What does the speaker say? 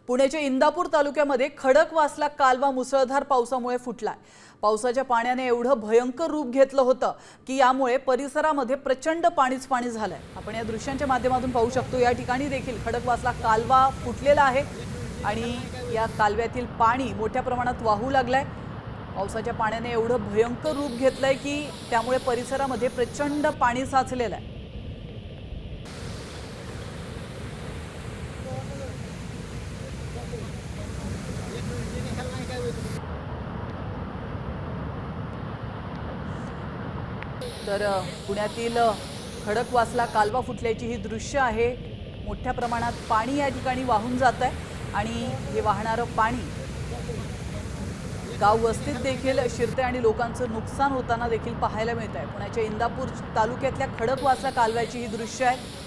पुण्याच्या इंदापूर तालुक्यामध्ये खडकवासला कालवा मुसळधार पावसामुळे फुटलाय। पावसाच्या पाण्याने एवढं भयंकर रूप घेतलं होतं की यामुळे परिसरामध्ये प्रचंड पाणी झालंय। आपण या दृश्यांच्या माध्यमातून पाहू शकतो। या ठिकाणी देखील खडकवासला कालवा फुटलेला आहे आणि या कालव्यातील पाणी मोठ्या प्रमाणात वाहू लागलंय। पावसाच्या पाण्याने एवढं भयंकर रूप घेतलंय की त्यामुळे परिसरामध्ये प्रचंड पाणी साचलेलं आहे। तर पुण्यातील खडकवासला कालवा फुटल्याची ही दृश्य आहे। मोठ्या प्रमाणात पाणी या ठिकाणी वाहून जात आहे आणि हे वाहणारं पाणी गाव वस्तीत देखील शिरते आणि लोकांचं नुकसान होताना देखील पाहायला मिळत आहे। पुण्याच्या इंदापूर तालुक्यातल्या खडकवासला कालव्याची ही दृश्य आहे।